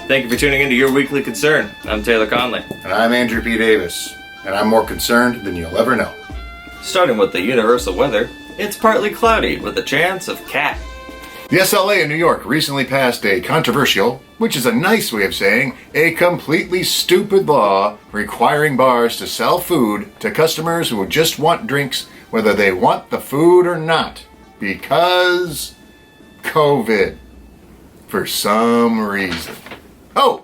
Thank you for tuning into Your Weekly Concern. I'm Taylor Conley. And I'm Andrew P. Davis. And I'm more concerned than you'll ever know. Starting with the universal weather, it's partly cloudy with a chance of cat. The SLA in New York recently passed a controversial, which is a nice way of saying, a completely stupid law requiring bars to sell food to customers who just want drinks whether they want the food or not. Because COVID. For some reason. Oh!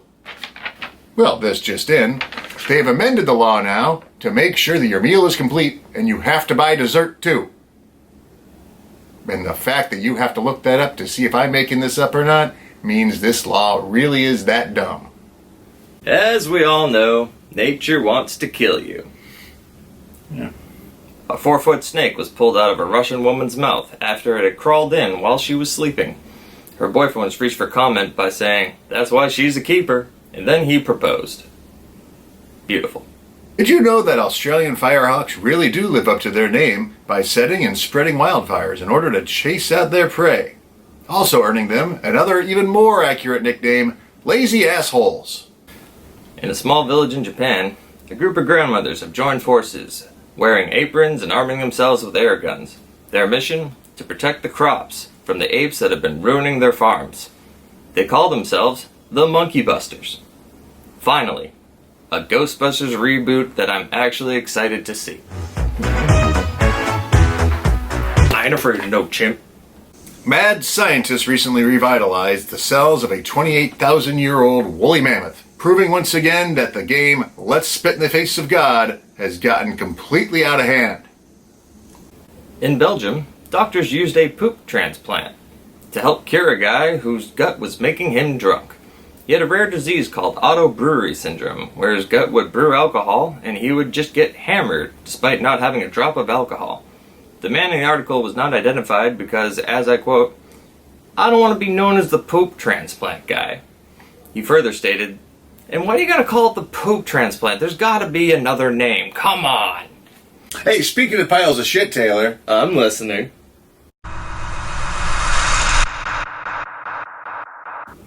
Well, this just in. They've amended the law now to make sure that your meal is complete and you have to buy dessert too. And the fact that you have to look that up to see if I'm making this up or not means this law really is that dumb. As we all know, nature wants to kill you. Yeah. A 4-foot snake was pulled out of a Russian woman's mouth after it had crawled in while she was sleeping. Her boyfriend was reached for comment by saying, "That's why she's a keeper," and then he proposed. Beautiful. Did you know that Australian firehawks really do live up to their name by setting and spreading wildfires in order to chase out their prey? Also earning them another even more accurate nickname, lazy assholes. In a small village in Japan, a group of grandmothers have joined forces, wearing aprons and arming themselves with air guns. Their mission? To protect the crops from the apes that have been ruining their farms. They call themselves the Monkey Busters. Finally, a Ghostbusters reboot that I'm actually excited to see. I ain't afraid of no chimp. Mad scientists recently revitalized the cells of a 28,000-year-old woolly mammoth, proving once again that the game Let's Spit in the Face of God has gotten completely out of hand. In Belgium, doctors used a poop transplant to help cure a guy whose gut was making him drunk. He had a rare disease called auto-brewery syndrome, where his gut would brew alcohol and he would just get hammered despite not having a drop of alcohol. The man in the article was not identified because, as I quote, "I don't want to be known as the poop transplant guy." He further stated, "And why do you gotta call it the poop transplant? There's gotta be another name. Come on." Hey, speaking of piles of shit, Taylor. I'm listening.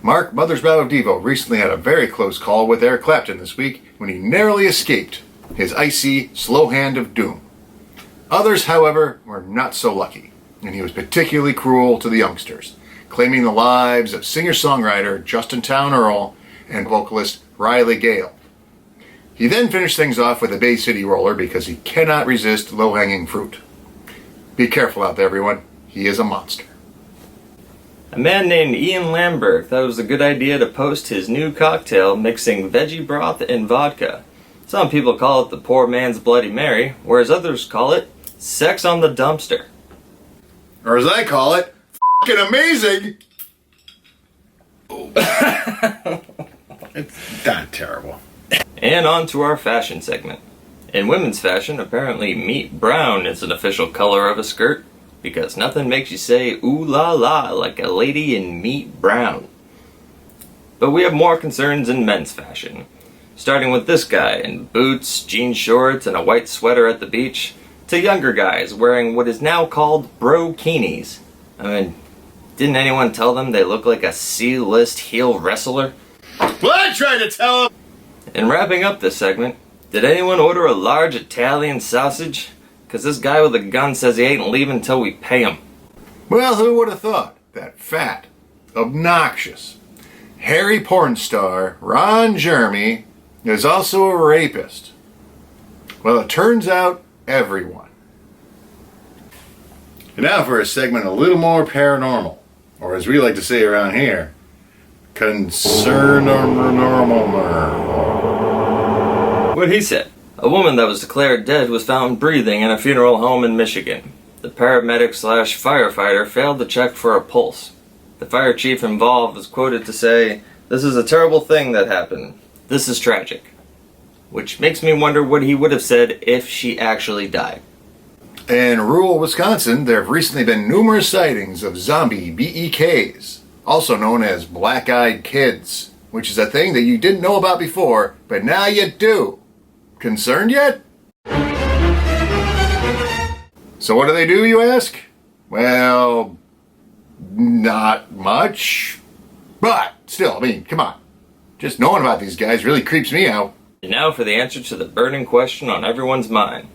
Mark Mothersbaugh of Devo recently had a very close call with Eric Clapton this week when he narrowly escaped his icy, slow hand of doom. Others, however, were not so lucky, and he was particularly cruel to the youngsters, claiming the lives of singer-songwriter Justin Town Earl and vocalist Riley Gale. He then finished things off with a Bay City roller because he cannot resist low-hanging fruit. Be careful out there, everyone. He is a monster. A man named Ian Lambert thought it was a good idea to post his new cocktail mixing veggie broth and vodka. Some people call it the poor man's Bloody Mary, whereas others call it sex on the dumpster. Or as I call it, f***ing amazing! It's not terrible. And on to our fashion segment. In women's fashion, apparently meat brown is an official color of a skirt, because nothing makes you say ooh la la like a lady in meat brown. But we have more concerns in men's fashion. Starting with this guy in boots, jean shorts, and a white sweater at the beach, to younger guys wearing what is now called brokinis. I mean, didn't anyone tell them they look like a C-list heel wrestler? Well, I tried to tell him! And wrapping up this segment, did anyone order a large Italian sausage? Because this guy with a gun says he ain't leaving until we pay him. Well, who would have thought that fat, obnoxious, hairy porn star Ron Jeremy is also a rapist? Well, it turns out everyone. And now for a segment a little more paranormal, or as we like to say around here, concern-normal. What he said. A woman that was declared dead was found breathing in a funeral home in Michigan. The paramedic/firefighter failed to check for a pulse. The fire chief involved was quoted to say, "This is a terrible thing that happened. This is tragic." Which makes me wonder what he would have said if she actually died. In rural Wisconsin, there have recently been numerous sightings of zombie BEKs, also known as black-eyed kids, which is a thing that you didn't know about before, but now you do. Concerned yet? So what do, you ask? Well, not much. But still, I mean, come on. Just knowing about these guys really creeps me out. And now for the answer to the burning question on everyone's mind.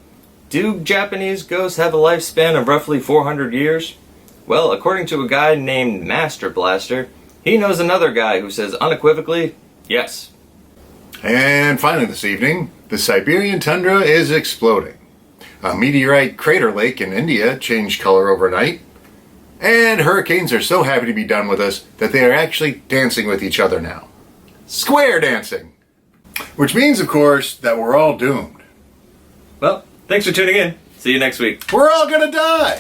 Do Japanese ghosts have a lifespan of roughly 400 years? Well, according to a guy named Master Blaster, he knows another guy who says unequivocally, yes. And finally this evening, the Siberian tundra is exploding. A meteorite crater lake in India changed color overnight. And hurricanes are so happy to be done with us that they are actually dancing with each other now. Square dancing! Which means, of course, that we're all doomed. Well, thanks for tuning in. See you next week. We're all gonna die!